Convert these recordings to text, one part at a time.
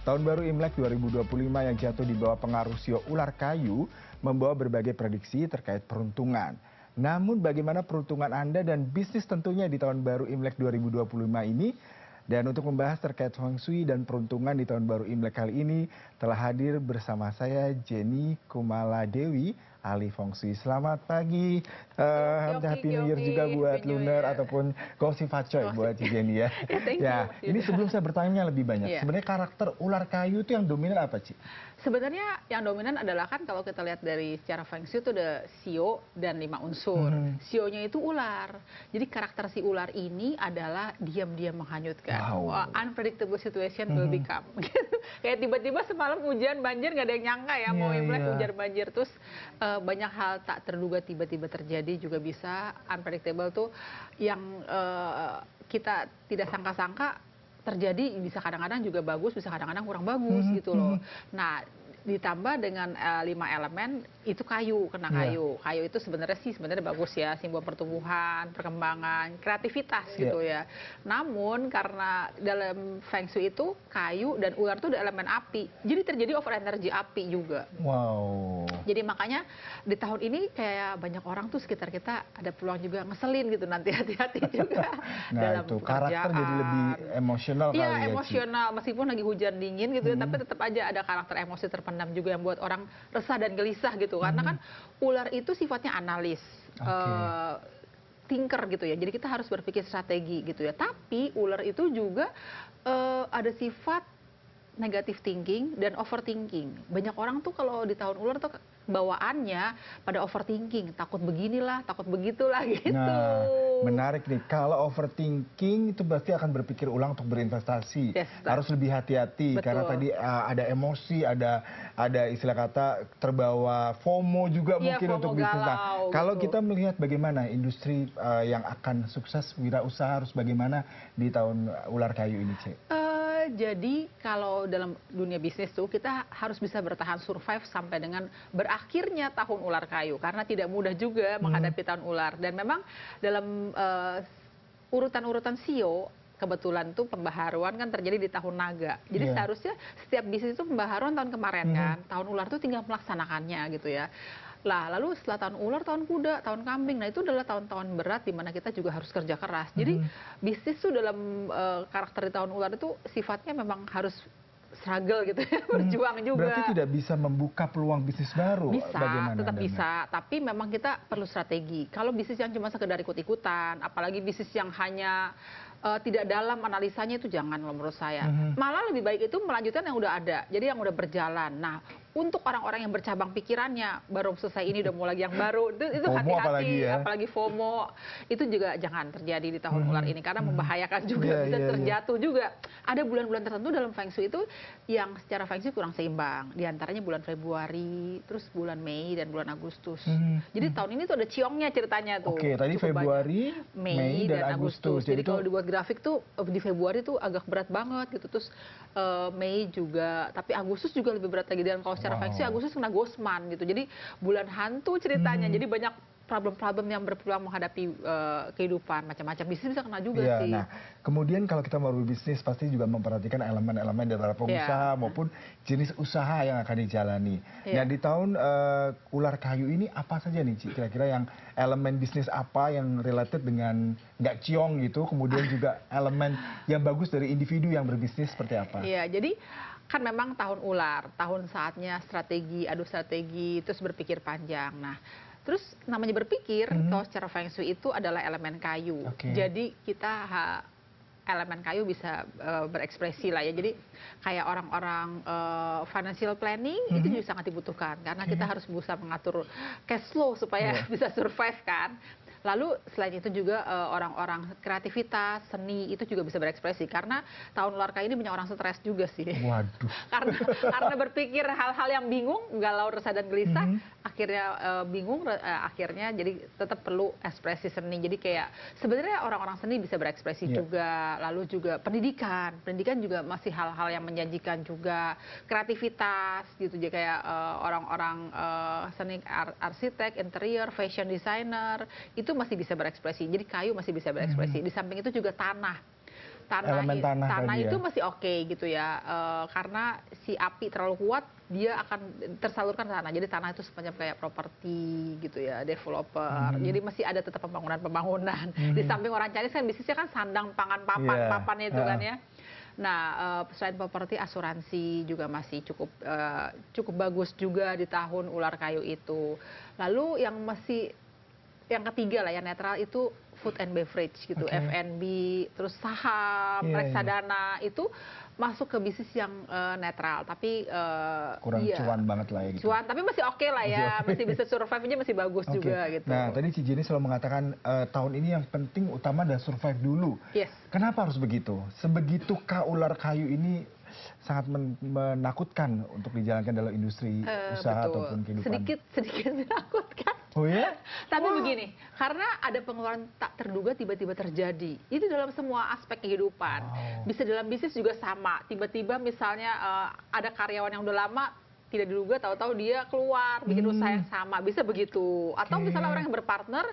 Tahun baru Imlek 2025 yang jatuh di bawah pengaruh sio ular kayu membawa berbagai prediksi terkait peruntungan. Namun bagaimana peruntungan Anda dan bisnis tentunya di tahun baru Imlek 2025 ini? Dan untuk membahas terkait Feng Shui dan peruntungan di tahun baru Imlek kali ini telah hadir bersama saya Jenny Kumaladewi, ahli Feng Shui. Selamat pagi, Happy New Year juga buat Lunar ataupun Gongsi Facoy buat Jenny ya. Ya, ini sebelum saya bertanya lebih banyak, sebenarnya karakter ular kayu itu yang dominan apa, Ci? Sebenarnya yang dominan adalah kan kalau kita lihat dari secara Feng Shui itu ada sio dan 5 unsur. Sionya itu ular. Jadi karakter si ular ini adalah diam-diam menghanyutkan. Wow. Unpredictable situation will become. Kayak tiba-tiba semalam hujan banjir nggak ada yang nyangka ya mau Imlek hujan banjir, terus banyak hal tak terduga tiba-tiba terjadi juga bisa. Unpredictable tuh yang kita tidak sangka-sangka terjadi, bisa kadang-kadang juga bagus, bisa kadang-kadang kurang bagus gitu loh. Nah, ditambah dengan 5 elemen itu kayu, kena kayu. Kayu itu sebenarnya bagus ya, simbol pertumbuhan, perkembangan, kreativitas gitu ya. Namun karena dalam Feng Shui itu kayu dan ular itu ada elemen api. Jadi terjadi over energy api juga. Wow. Jadi makanya di tahun ini kayak banyak orang tuh sekitar kita ada peluang juga ngeselin gitu, nanti hati-hati juga. Nah dalam itu pekerjaan. Karakter jadi lebih emosional kali ya. Iya, emosional, meskipun lagi hujan dingin gitu ya, tapi tetap aja ada karakter emosi terpendam juga yang buat orang resah dan gelisah gitu. Karena kan ular itu sifatnya analis, thinker gitu ya. Jadi kita harus berpikir strategi gitu ya. Tapi ular itu juga ada sifat negative thinking dan overthinking. Banyak orang tuh kalau di tahun ular tuh bawaannya pada overthinking, takut beginilah, takut begitulah gitu. Nah, menarik nih. Kalau overthinking itu berarti akan berpikir ulang untuk berinvestasi. Harus lebih hati-hati karena tadi ada emosi, ada istilah kata terbawa FOMO juga mungkin FOMO untuk bisnis. Nah, kalau gitu. kita melihat bagaimana industri yang akan sukses, wirausaha harus bagaimana di tahun ular kayu ini, Cik? Jadi kalau dalam dunia bisnis tuh kita harus bisa bertahan survive sampai dengan berakhirnya tahun ular kayu, karena tidak mudah juga menghadapi tahun ular. Dan memang dalam urutan-urutan sio kebetulan tuh pembaharuan kan terjadi di tahun naga. Jadi seharusnya setiap bisnis itu pembaharuan tahun kemarin kan, tahun ular tuh tinggal melaksanakannya gitu ya. Lah, lalu setelah tahun ular, tahun kuda, tahun kambing. Nah, itu adalah tahun-tahun berat di mana kita juga harus kerja keras. Jadi, bisnis tuh dalam karakter di tahun ular itu sifatnya memang harus struggle gitu ya, berjuang juga. Berarti tidak bisa membuka peluang bisnis baru? Bisa, tetap bisa. Tapi memang kita perlu strategi. Kalau bisnis yang cuma sekedar ikut-ikutan, apalagi bisnis yang hanya tidak dalam analisanya, itu jangan menurut saya. Malah lebih baik itu melanjutkan yang udah ada, jadi yang udah berjalan. Nah, untuk orang-orang yang bercabang pikirannya, baru selesai ini udah mau lagi yang baru, itu hati-hati, apalagi FOMO, itu juga jangan terjadi di tahun ular ini, karena membahayakan juga, bisa terjatuh juga. Ada bulan-bulan tertentu dalam Feng Shui itu yang secara Feng Shui kurang seimbang, di antaranya bulan Februari, terus bulan Mei dan bulan Agustus. Jadi tahun ini tuh ada ciongnya ceritanya tuh. Oke, tadi Februari, Mei dan Agustus. Jadi kalau dibuat grafik tuh di Februari tuh agak berat banget gitu, terus Mei juga, tapi Agustus juga lebih berat lagi. Dan kalau secara Feng Shui Agustus kena Gosman gitu, jadi bulan hantu ceritanya. Jadi banyak problem-problem yang berpeluang menghadapi kehidupan, macam-macam bisnis bisa kena juga sih. Nah, kemudian kalau kita mau berbisnis pasti juga memperhatikan elemen-elemen dari pengusaha maupun jenis usaha yang akan dijalani. Nah, di tahun ular kayu ini apa saja nih, Ci? Kira-kira yang elemen bisnis apa yang related dengan nggak ciong gitu, kemudian juga elemen yang bagus dari individu yang berbisnis seperti apa? Iya, jadi kan memang tahun ular, tahun saatnya strategi, adu strategi, terus berpikir panjang. Nah, terus namanya berpikir, kalau secara Feng Shui itu adalah elemen kayu. Jadi kita elemen kayu bisa berekspresi lah ya. Jadi kayak orang-orang financial planning itu juga sangat dibutuhkan. Karena kita harus berusaha mengatur cash flow supaya bisa survive kan. Lalu selain itu juga orang-orang kreativitas, seni itu juga bisa berekspresi. Karena tahun ular kayu ini banyak orang stres juga sih. Waduh. Karena berpikir hal-hal yang bingung, galau, resah dan gelisah, akhirnya bingung, akhirnya jadi tetap perlu ekspresi seni. Jadi kayak sebenarnya orang-orang seni bisa berekspresi juga. Lalu juga pendidikan juga masih hal-hal yang menjanjikan juga. Kreativitas gitu, jadi kayak orang-orang seni, arsitek, interior, fashion designer, itu masih bisa berekspresi. Jadi kayu masih bisa berekspresi. Di samping itu juga tanah. elemen tanah tadi ya? itu masih oke gitu ya, karena si api terlalu kuat dia akan tersalurkan ke tanah. Jadi tanah itu semacam kayak properti gitu ya, developer. Jadi masih ada tetap pembangunan. Di samping orang Chinese kan bisnisnya kan sandang, pangan, papan itu kan ya. Nah, selain properti, asuransi juga masih cukup bagus juga di tahun ular kayu itu. Lalu yang ketiga lah, yang netral itu food and beverage gitu, F&B, terus saham, reksadana itu masuk ke bisnis yang netral, tapi kurang cuan banget lah ya gitu. Cuan, tapi masih oke lah ya, masih bisa survive aja, masih bagus juga gitu. Nah, tadi Ci Jenny selalu mengatakan tahun ini yang penting utama adalah survive dulu. Yes. Kenapa harus begitu? Sebegitukah ular kayu ini sangat menakutkan untuk dijalankan dalam industri usaha ataupun kehidupan? Sedikit menakutkan. Oh ya? Tapi begini, karena ada pengeluaran tak terduga tiba-tiba terjadi. Itu dalam semua aspek kehidupan. Bisa dalam bisnis juga sama. Tiba-tiba misalnya ada karyawan yang udah lama tidak diduga, tahu-tahu dia keluar bikin usaha yang sama. Bisa begitu. Atau misalnya orang yang berpartner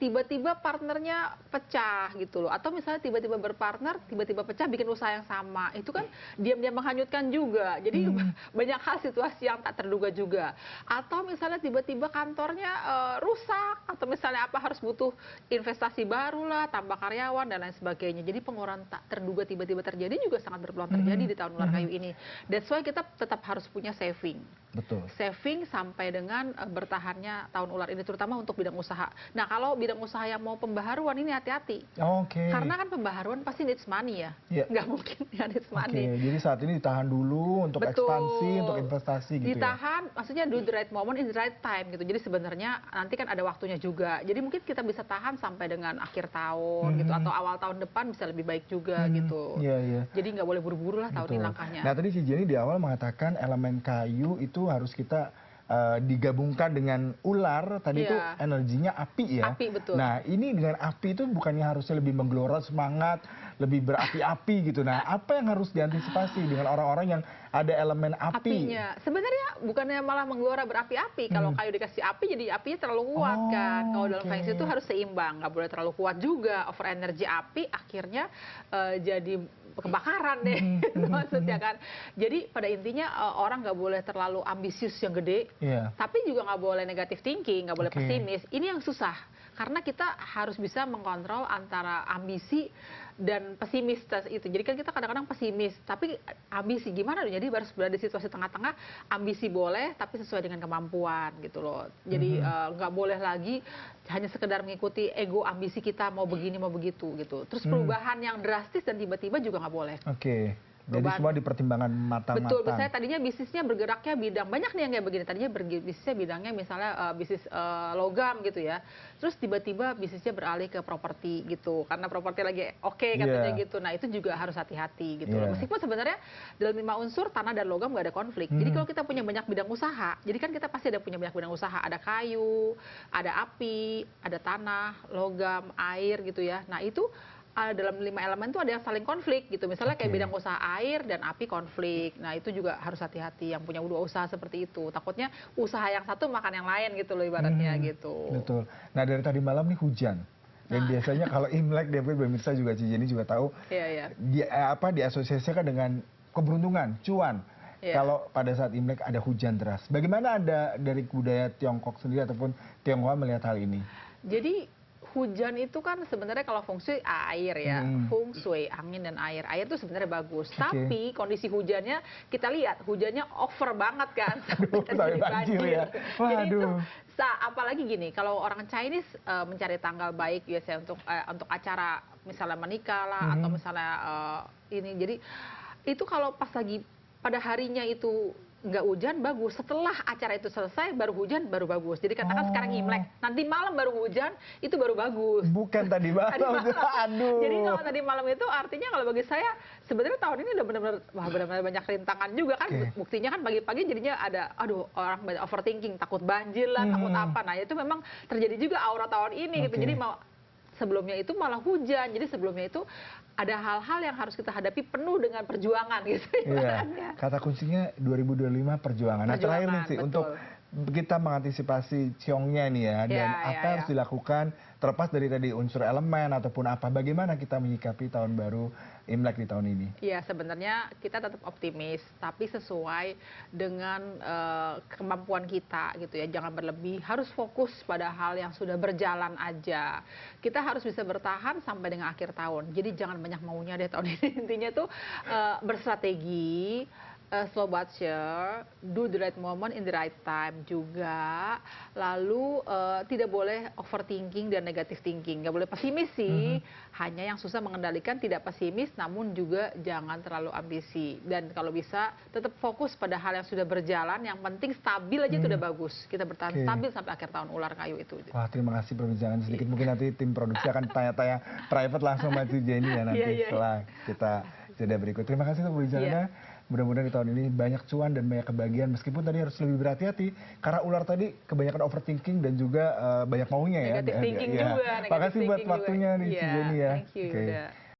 tiba-tiba partnernya pecah gitu loh, atau misalnya tiba-tiba berpartner, tiba-tiba pecah bikin usaha yang sama, itu kan diam-diam menghanyutkan juga. Jadi banyak hal situasi yang tak terduga juga. Atau misalnya tiba-tiba kantornya rusak, atau misalnya apa harus butuh investasi baru lah, tambah karyawan dan lain sebagainya. Jadi pengeluaran tak terduga tiba-tiba terjadi juga sangat berpeluang terjadi di tahun ular kayu ini. That's why kita tetap harus punya saving. Betul. Saving sampai dengan bertahannya tahun ular ini, terutama untuk bidang usaha. Nah, kalau bidang usaha yang mau pembaharuan ini hati-hati. Karena kan pembaharuan pasti needs money ya. Nggak mungkin nggak needs money. Jadi saat ini ditahan dulu untuk ekspansi, untuk investasi gitu ditahan, maksudnya do the right moment in the right time gitu. Jadi sebenarnya nanti kan ada waktunya juga. Jadi mungkin kita bisa tahan sampai dengan akhir tahun gitu, atau awal tahun depan bisa lebih baik juga gitu. Jadi nggak boleh buru-buru lah tahun ini langkahnya. Nah, tadi Ci Jenny di awal mengatakan elemen kayu itu harus kita digabungkan dengan ular, tadi itu energinya api ya. Api, betul. Nah, ini dengan api itu bukannya harusnya lebih menggelora semangat, lebih berapi-api gitu. Nah, apa yang harus diantisipasi dengan orang-orang yang ada elemen api? Apinya, sebenarnya bukannya malah menggelora berapi-api. Kalau kayu dikasih api, jadi apinya terlalu kuat kan. Kalau dalam Feng Shui itu harus seimbang, nggak boleh terlalu kuat juga. Over energi api akhirnya jadi kebakaran deh, maksudnya kan. Jadi pada intinya orang nggak boleh terlalu ambisius yang gede, tapi juga nggak boleh negatif thinking, nggak boleh pesimis. Ini yang susah, karena kita harus bisa mengkontrol antara ambisi dan pesimis itu. Jadi kan kita kadang-kadang pesimis, tapi ambisi gimana? Jadi harus berada di situasi tengah-tengah. Ambisi boleh, tapi sesuai dengan kemampuan gitu loh. Jadi nggak boleh lagi hanya sekedar mengikuti ego ambisi kita mau begini mau begitu gitu. Terus perubahan yang drastis dan tiba-tiba juga nggak boleh. Jadi semua dipertimbangkan matang-matang. Betul, misalnya tadinya bisnisnya bergeraknya bidang, banyak nih yang kayak begini, tadinya bisnisnya bidangnya misalnya bisnis logam gitu ya, terus tiba-tiba bisnisnya beralih ke properti gitu, karena properti lagi oke katanya gitu. Nah itu juga harus hati-hati gitu. Meskipun sebenarnya dalam 5 unsur tanah dan logam nggak ada konflik. Jadi kalau kita punya banyak bidang usaha, jadi kan kita pasti ada punya banyak bidang usaha, ada kayu, ada api, ada tanah, logam, air gitu ya. Nah itu dalam 5 elemen itu ada yang saling konflik gitu. Misalnya kayak bidang usaha air dan api konflik. Nah itu juga harus hati-hati yang punya dua usaha seperti itu. Takutnya usaha yang satu makan yang lain gitu loh ibaratnya gitu. Betul. Nah dari tadi malam nih hujan. Dan biasanya kalau Imlek, pemirsa juga Ci Jenny juga tahu, diasosiasikan dengan keberuntungan, cuan. Kalau pada saat Imlek ada hujan deras. Bagaimana ada dari budaya Tiongkok sendiri ataupun Tionghoa melihat hal ini? Jadi hujan itu kan sebenarnya kalau feng shui air ya, feng shui angin dan air. Air itu sebenarnya bagus, tapi kondisi hujannya kita lihat hujannya over banget kan, sampai banjir ya. Jadi itu apalagi gini, kalau orang Chinese mencari tanggal baik biasanya untuk acara misalnya menikah lah atau misalnya ini. Jadi itu kalau pas lagi pada harinya itu nggak hujan bagus, setelah acara itu selesai baru hujan baru bagus. Jadi katakan sekarang Imlek, nanti malam baru hujan itu baru bagus. Bukan tadi malam. Aduh. Jadi kalau tadi malam itu artinya kalau bagi saya sebenarnya tahun ini udah benar-benar banyak rintangan juga kan. Buktinya kan pagi-pagi jadinya ada orang banyak overthinking, takut banjir lah, takut apa. Nah itu memang terjadi juga aura tahun ini gitu. Jadi sebelumnya itu malah hujan. Jadi sebelumnya itu ada hal-hal yang harus kita hadapi penuh dengan perjuangan gitu. Kata kuncinya 2025 perjuangan. Nah terakhir nih sih untuk kita mengantisipasi ciongnya nih ya, dan apa yang harus dilakukan terlepas dari tadi unsur elemen ataupun apa, bagaimana kita menyikapi tahun baru Imlek di tahun ini? Ya, sebenarnya kita tetap optimis, tapi sesuai dengan kemampuan kita gitu ya, jangan berlebih, harus fokus pada hal yang sudah berjalan aja. Kita harus bisa bertahan sampai dengan akhir tahun, jadi jangan banyak maunya deh tahun ini. Intinya tuh bersrategi, slow but sure, do the right moment in the right time juga. Lalu tidak boleh overthinking dan negative thinking. Nggak boleh pesimis sih. Hanya yang susah mengendalikan tidak pesimis, namun juga jangan terlalu ambisi. Dan kalau bisa tetap fokus pada hal yang sudah berjalan. Yang penting stabil aja itu udah bagus. Kita bertahan stabil sampai akhir tahun ular kayu itu. Wah, terima kasih perbincangan sedikit. Mungkin nanti tim produksi akan tanya-tanya private langsung sama Jenny ya nanti setelah kita jeda berikut. Terima kasih untuk perbincangannya. Mudah-mudahan di tahun ini banyak cuan dan banyak kebahagiaan, meskipun tadi harus lebih berhati-hati karena ular tadi kebanyakan overthinking dan juga banyak maunya ya. Negative thinking juga. Makasih buat waktunya nih Jenny ya. Thank you.